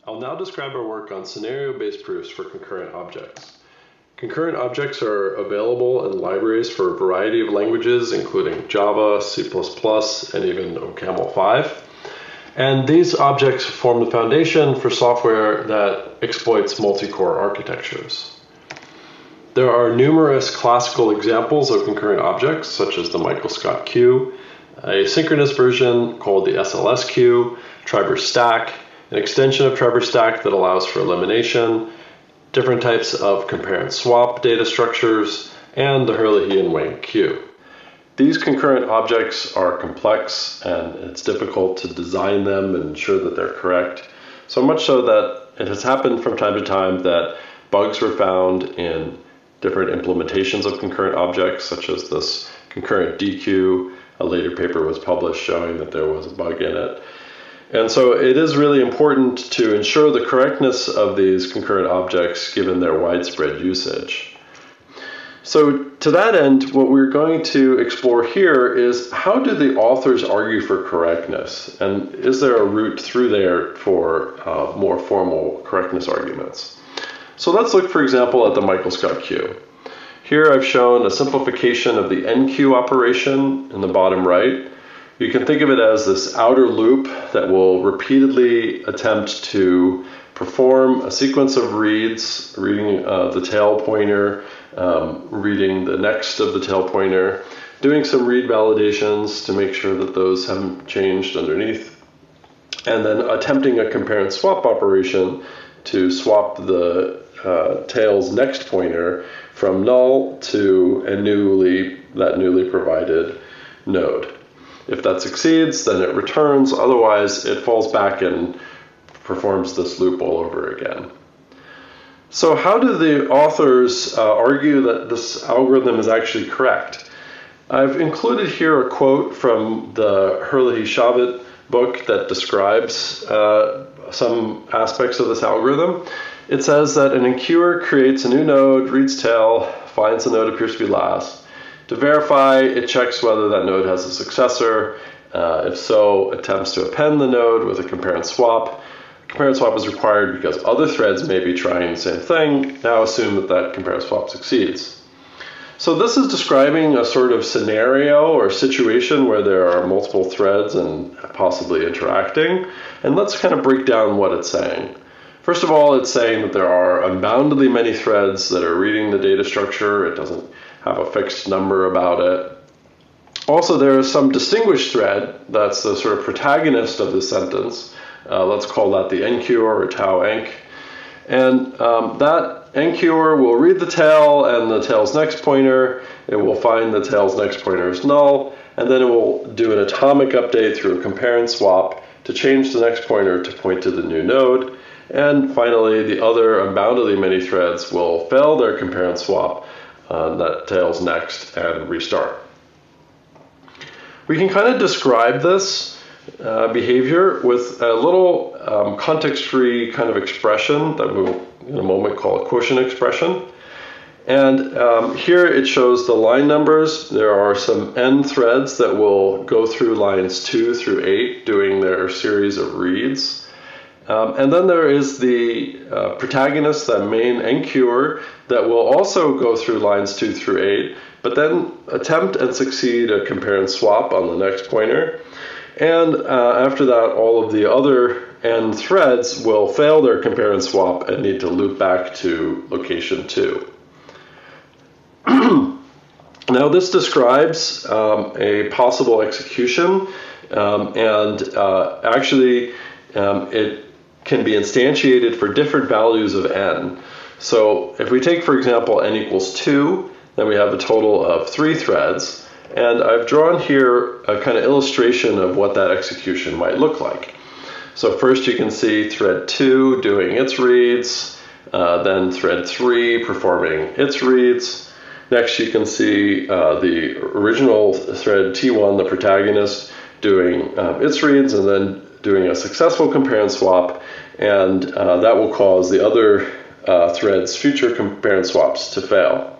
I'll now describe our work on scenario-based proofs for concurrent objects. Concurrent objects are available in libraries for a variety of languages, including Java, C++, and even OOPSLA24. And these objects form the foundation for software that exploits multicore architectures. There are numerous classical examples of concurrent objects, such as the Michael-Scott queue, a synchronous version called the SLS queue, traverse stack, an extension of traverse stack that allows for elimination, different types of compare and swap data structures, and the Herlihy-Wang queue. These concurrent objects are complex, and it's difficult to design them and ensure that they're correct, so much so that it has happened from time to time that bugs were found in different implementations of concurrent objects, such as this concurrent DQ. A later paper was published showing that there was a bug in it. And so it is really important to ensure the correctness of these concurrent objects given their widespread usage. So to that end, what we're going to explore here is how do the authors argue for correctness? And is there a route through there for more formal correctness arguments? So let's look, for example, at the Michael-Scott queue. Here I've shown a simplification of the NQ operation in the bottom right. You can think of it as this outer loop that will repeatedly attempt to perform a sequence of reads, reading the tail pointer, reading the next of the tail pointer, doing some read validations to make sure that those haven't changed underneath, and then attempting a compare and swap operation to swap the tail's next pointer from null to a newly provided node. If that succeeds, then it returns. Otherwise, it falls back and performs this loop all over again. So how do the authors argue that this algorithm is actually correct? I've included here a quote from the Herlihy-Shavit book that describes some aspects of this algorithm. It says that an enqueuer creates a new node, reads tail, finds the node appears to be last. To verify, it checks whether that node has a successor. If so, attempts to append the node with a compare and swap. Compare and swap is required because other threads may be trying the same thing. Now assume that that compare and swap succeeds. So this is describing a sort of scenario or situation where there are multiple threads and possibly interacting. And let's kind of break down what it's saying. First of all, it's saying that there are unboundedly many threads that are reading the data structure. It doesn't have a fixed number about it. Also, there is some distinguished thread that's the sort of protagonist of the sentence. Let's call that the enqueuer or tau enq. And that enqueuer will read the tail and the tail's next pointer. It will find the tail's next pointer is null, and then it will do an atomic update through a compare and swap to change the next pointer to point to the new node. And finally, the other unboundedly many threads will fail their compare and swap that tail's next and restart. We can kind of describe this behavior with a little context-free kind of expression that we'll in a moment call a quotient expression. And here it shows the line numbers. There are some n threads that will go through lines 2 through 8 doing their series of reads. And then there is the protagonist, the main enqueuer, that will also go through lines 2 through 8, but then attempt and succeed a compare and swap on the next pointer. And after that, all of the other n threads will fail their compare and swap and need to loop back to location 2. Now this describes a possible execution, actually it can be instantiated for different values of n. So if we take, for example, n equals 2, then we have a total of 3 threads. And I've drawn here a kind of illustration of what that execution might look like. So first you can see thread 2 doing its reads, then thread 3 performing its reads. Next you can see the original thread T1, the protagonist, doing its reads and then doing a successful compare and swap, and that will cause the other thread's future compare and swaps to fail.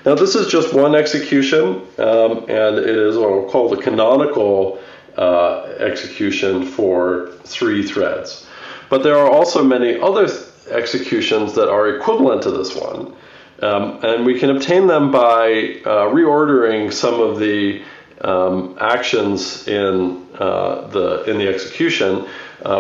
Now this is just one execution, and it is what we'll call the canonical execution for 3 threads. But there are also many other executions that are equivalent to this one. And we can obtain them by reordering some of the actions in the execution,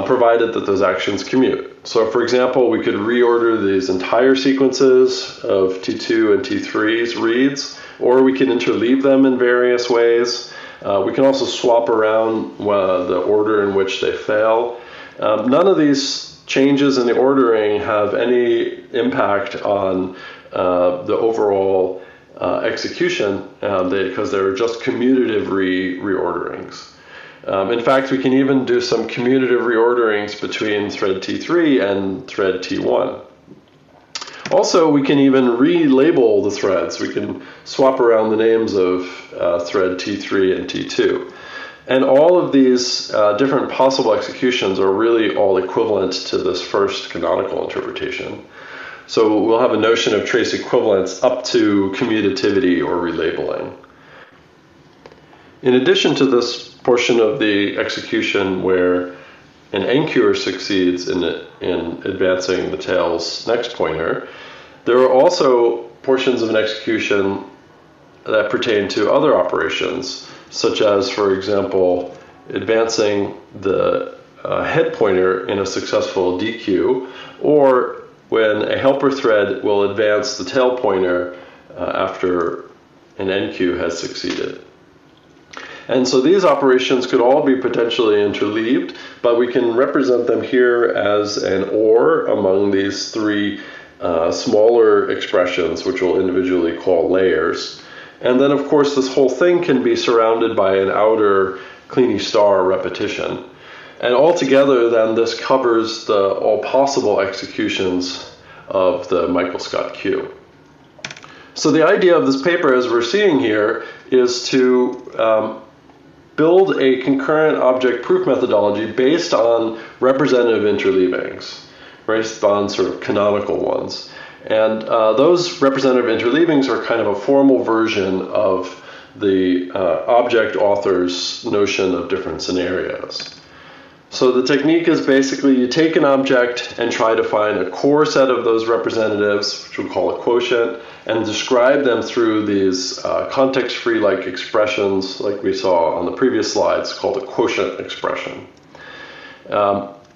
provided that those actions commute. So for example, we could reorder these entire sequences of T2 and T3's reads, or we can interleave them in various ways. We can also swap around the order in which they fail. None of these changes in the ordering have any impact on the overall execution because they're just commutative reorderings. In fact, we can even do some commutative reorderings between thread T3 and thread T1. Also, we can even relabel the threads. We can swap around the names of thread T3 and T2. And all of these different possible executions are really all equivalent to this first canonical interpretation. So we'll have a notion of trace equivalence up to commutativity or relabeling. In addition to this portion of the execution where an enqueuer succeeds in advancing the tail's next pointer, there are also portions of an execution that pertain to other operations, such as, for example, advancing the head pointer in a successful DQ, or when a helper thread will advance the tail pointer after an enqueue has succeeded. And so these operations could all be potentially interleaved, but we can represent them here as an OR among these three smaller expressions, which we'll individually call layers. And then, of course, this whole thing can be surrounded by an outer Kleene star repetition. And altogether, then, this covers all possible executions of the Michael-Scott queue. So the idea of this paper, as we're seeing here, is to build a concurrent object proof methodology based on representative interleavings, based on sort of canonical ones. And those representative interleavings are kind of a formal version of the object author's notion of different scenarios. So the technique is basically you take an object and try to find a core set of those representatives, which we'll call a quotient, and describe them through these context-free like expressions like we saw on the previous slides called a quotient expression.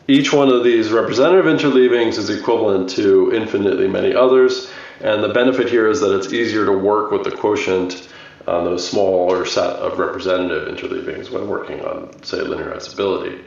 Each one of these representative interleavings is equivalent to infinitely many others, and the benefit here is that it's easier to work with the quotient on those smaller set of representative interleavings when working on, say, linearizability.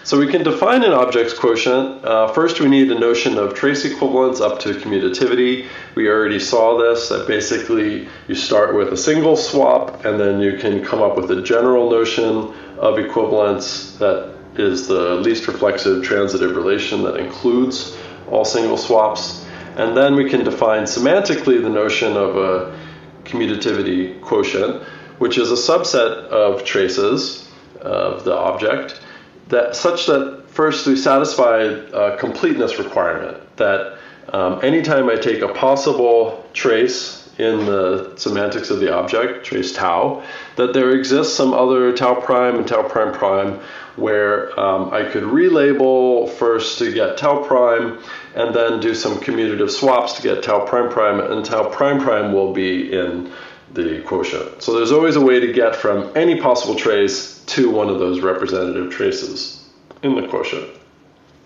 So we can define an object's quotient. First, we need a notion of trace equivalence up to commutativity. We already saw this, that basically you start with a single swap, and then you can come up with a general notion of equivalence that is the least reflexive transitive relation that includes all single swaps. And then we can define semantically the notion of a commutativity quotient, which is a subset of traces of the object, such that first we satisfy a completeness requirement, that anytime I take a possible trace in the semantics of the object, trace tau, that there exists some other tau prime and tau prime prime where I could relabel first to get tau prime and then do some commutative swaps to get tau prime prime, and tau prime prime will be in the quotient. So there's always a way to get from any possible trace to one of those representative traces in the quotient.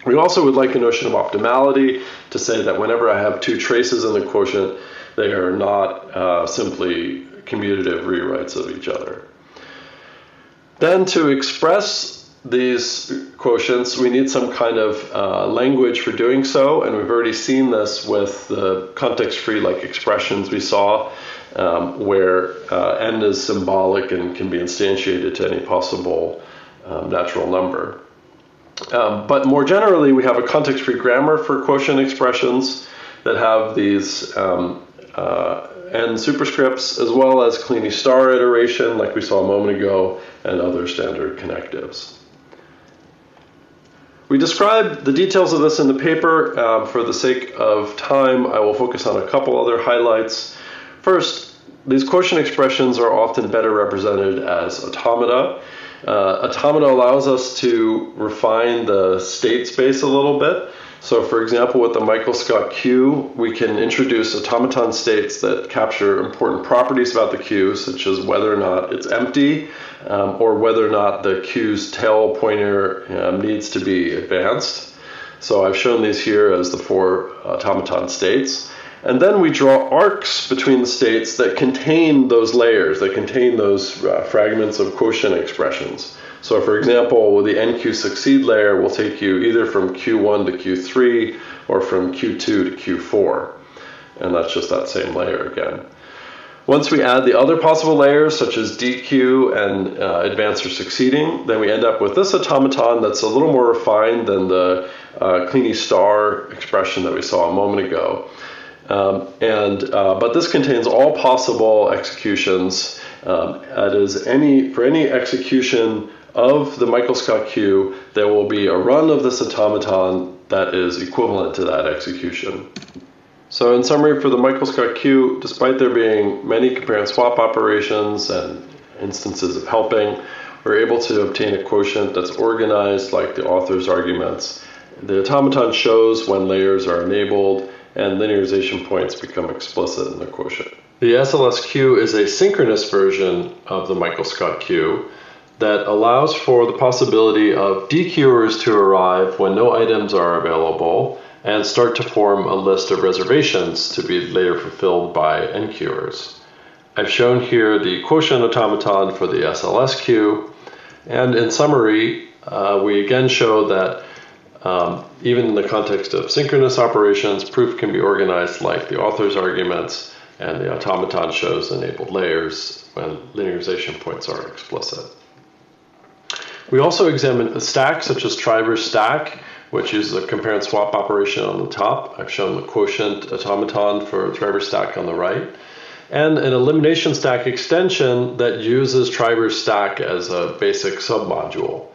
We also would like a notion of optimality to say that whenever I have two traces in the quotient, they are not simply commutative rewrites of each other. Then to express these quotients, we need some kind of language for doing so, and we've already seen this with the context-free like expressions we saw, where n is symbolic and can be instantiated to any possible natural number. But more generally, we have a context-free grammar for quotient expressions that have these n superscripts, as well as Kleene star iteration, like we saw a moment ago, and other standard connectives. We describe the details of this in the paper. For the sake of time, I will focus on a couple other highlights. First, these quotient expressions are often better represented as automata. Automata allows us to refine the state space a little bit. So for example, with the Michael-Scott queue, we can introduce automaton states that capture important properties about the queue, such as whether or not it's empty, or whether or not the queue's tail pointer needs to be advanced. So I've shown these here as the 4 automaton states. And then we draw arcs between the states that contain those layers, that contain those fragments of quotient expressions. So for example, with the NQ succeed layer will take you either from Q1 to Q3 or from Q2 to Q4. And that's just that same layer again. Once we add the other possible layers, such as DQ and advance or succeeding, then we end up with this automaton that's a little more refined than the Kleene star expression that we saw a moment ago. But this contains all possible executions. That is, for any execution of the Michael-Scott queue, there will be a run of this automaton that is equivalent to that execution. So in summary, for the Michael-Scott queue, despite there being many compare and swap operations and instances of helping, we're able to obtain a quotient that's organized like the author's arguments. The automaton shows when layers are enabled, and linearization points become explicit in the quotient. The SLS queue is a synchronous version of the Michael-Scott queue that allows for the possibility of dequeuers to arrive when no items are available and start to form a list of reservations to be later fulfilled by enqueuers. I've shown here the quotient automaton for the SLS queue, and in summary, we again show that even in the context of synchronous operations, proof can be organized like the author's arguments, and the automaton shows enabled layers when linearization points are explicit. We also examine a stack such as traverse stack, which is a compare and swap operation on the top. I've shown the quotient automaton for traverse stack on the right, and an elimination stack extension that uses traverse stack as a basic submodule.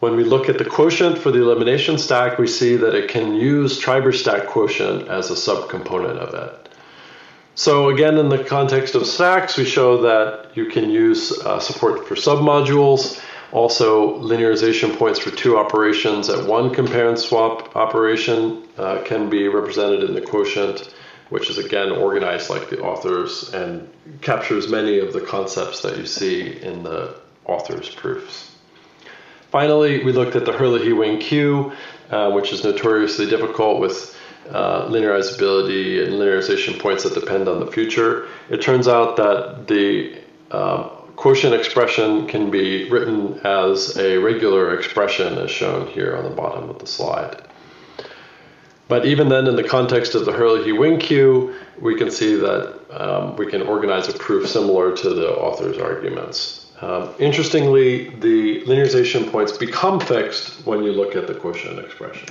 When we look at the quotient for the elimination stack, we see that it can use traverse stack quotient as a subcomponent of it. So again, in the context of stacks, we show that you can use support for submodules, also linearization points for 2 operations at one compare and swap operation can be represented in the quotient, which is again organized like the author's and captures many of the concepts that you see in the author's proofs. Finally, we looked at the Hurley-Ewing queue, which is notoriously difficult with linearizability and linearization points that depend on the future. It turns out that the quotient expression can be written as a regular expression as shown here on the bottom of the slide. But even then, in the context of the Hurley-Ewing queue, we can see that we can organize a proof similar to the author's arguments. Interestingly, the linearization points become fixed when you look at the quotient expression.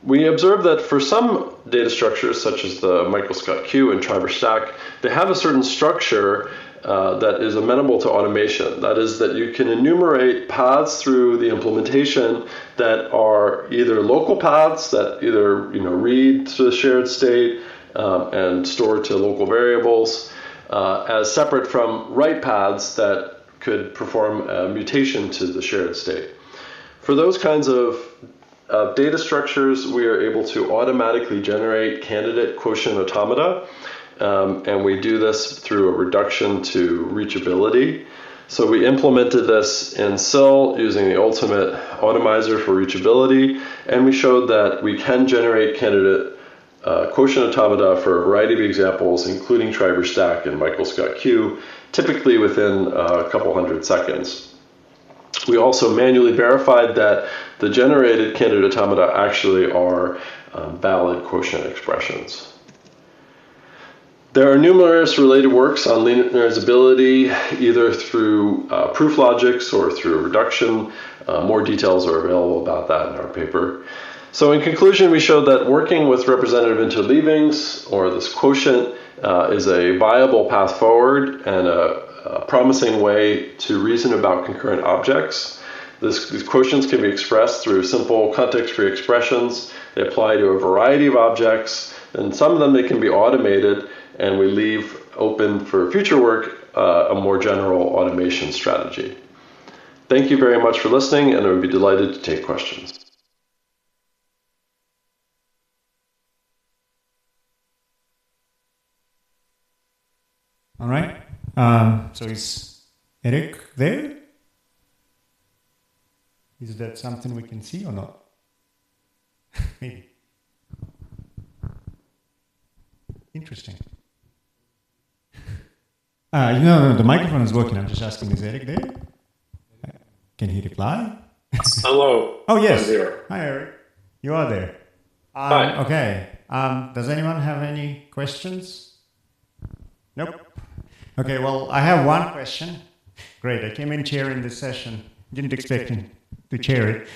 We observe that for some data structures, such as the Michael-Scott queue and traverse stack, they have a certain structure that is amenable to automation. That is, that you can enumerate paths through the implementation that are either local paths that either read to the shared state and store to local variables, as separate from write paths that could perform a mutation to the shared state. For those kinds of data structures, we are able to automatically generate candidate quotient automata, and we do this through a reduction to reachability. So we implemented this in SIL using the ultimate automizer for reachability, and we showed that we can generate candidate quotient automata for a variety of examples, including traverse stack and Michael-Scott queue, typically within a couple hundred seconds. We also manually verified that the generated candidate automata actually are valid quotient expressions. There are numerous related works on linearizability, either through proof logics or through reduction. More details are available about that in our paper. So in conclusion, we showed that working with representative interleavings, or this quotient, is a viable path forward and a promising way to reason about concurrent objects. These quotients can be expressed through simple context-free expressions. They apply to a variety of objects, and some of them they can be automated, and we leave open for future work a more general automation strategy. Thank you very much for listening, and I would be delighted to take questions. All right. So is Eric there? Is that something we can see or not? Maybe. Interesting. No, the microphone is working. I'm just asking, is Eric there? Can he reply? Hello. Oh, yes. I'm here. Hi, Eric. You are there. Hi. Okay. Does anyone have any questions? Nope. Okay, well, I have one question. Great, I came in chairing this session. Didn't expect him to chair it.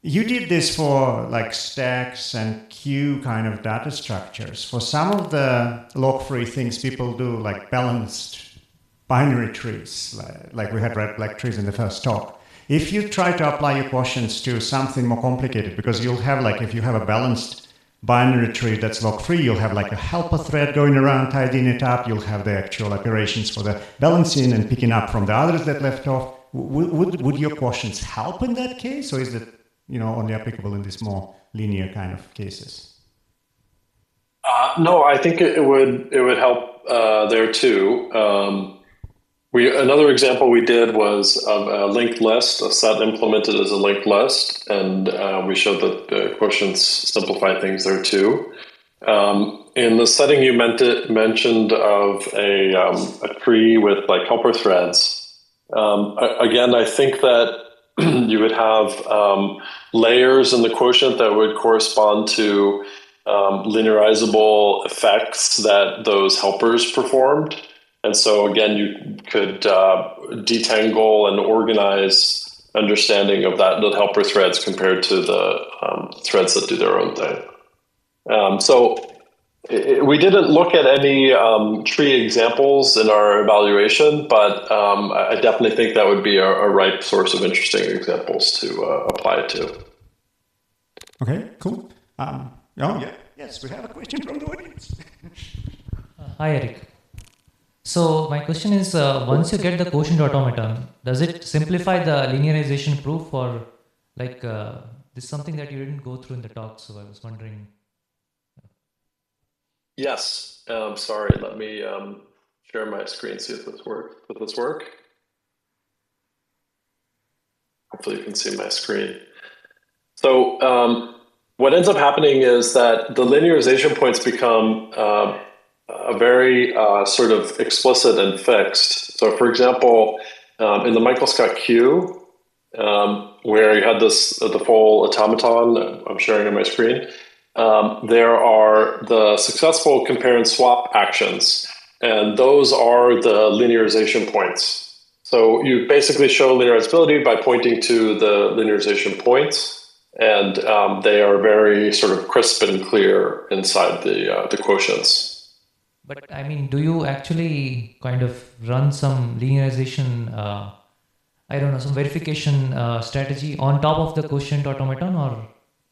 You did this for like stacks and queue kind of data structures. For some of the log-free things people do, like balanced binary trees, like we had red-black trees in the first talk. If you try to apply your quotients to something more complicated, because you'll have like, if you have a balanced binary tree that's log-free, you'll have like a helper thread going around, tidying it up. You'll have the actual operations for the balancing and picking up from the others that left off. Would your quotients help in that case, or is it, only applicable in these more linear kind of cases? No, I think it would help there too. Another example we did was of a linked list, a set implemented as a linked list, and we showed that the quotients simplify things there too. In the setting you mentioned of a tree with like helper threads, again, I think that you would have layers in the quotient that would correspond to linearizable effects that those helpers performed. And so again, you could detangle and organize understanding of the helper threads compared to the threads that do their own thing. So we didn't look at any tree examples in our evaluation, but I definitely think that would be a ripe source of interesting examples to apply it to. Okay, cool. Yes, we have a question from the audience. Hi, Eric. So my question is, once you get the quotient automaton, does it simplify the linearization proof, or like this is something that you didn't go through in the talk, so I was wondering. Yes. Sorry, let me share my screen, see if this works. Will this work? Hopefully you can see my screen. So what ends up happening is that the linearization points become a very sort of explicit and fixed. So for example, in the Michael-Scott queue, where you had the full automaton I'm sharing on my screen, there are the successful compare and swap actions, and those are the linearization points. So you basically show linearizability by pointing to the linearization points, and they are very sort of crisp and clear inside the quotients. But I mean, do you actually kind of run some linearization, I don't know, some verification strategy on top of the quotient automaton, or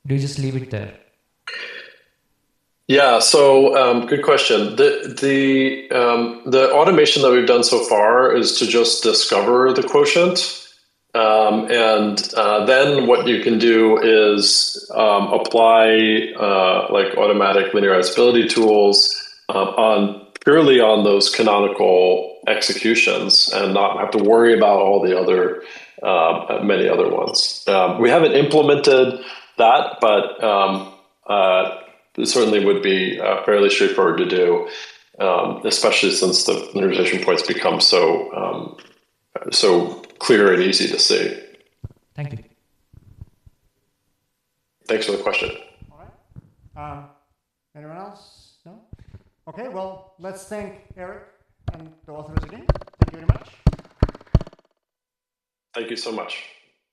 do you just leave it there? Yeah, so good question. The automation that we've done so far is to just discover the quotient, and then what you can do is apply like automatic linearizability tools purely on those canonical executions, and not have to worry about all the other many other ones. We haven't implemented that, but it certainly would be fairly straightforward to do, especially since the linearization points become so clear and easy to see. Thank you. Thanks for the question. All right. Anyone else? No? Okay, well, let's thank Eric and the authors again. Thank you very much. Thank you so much.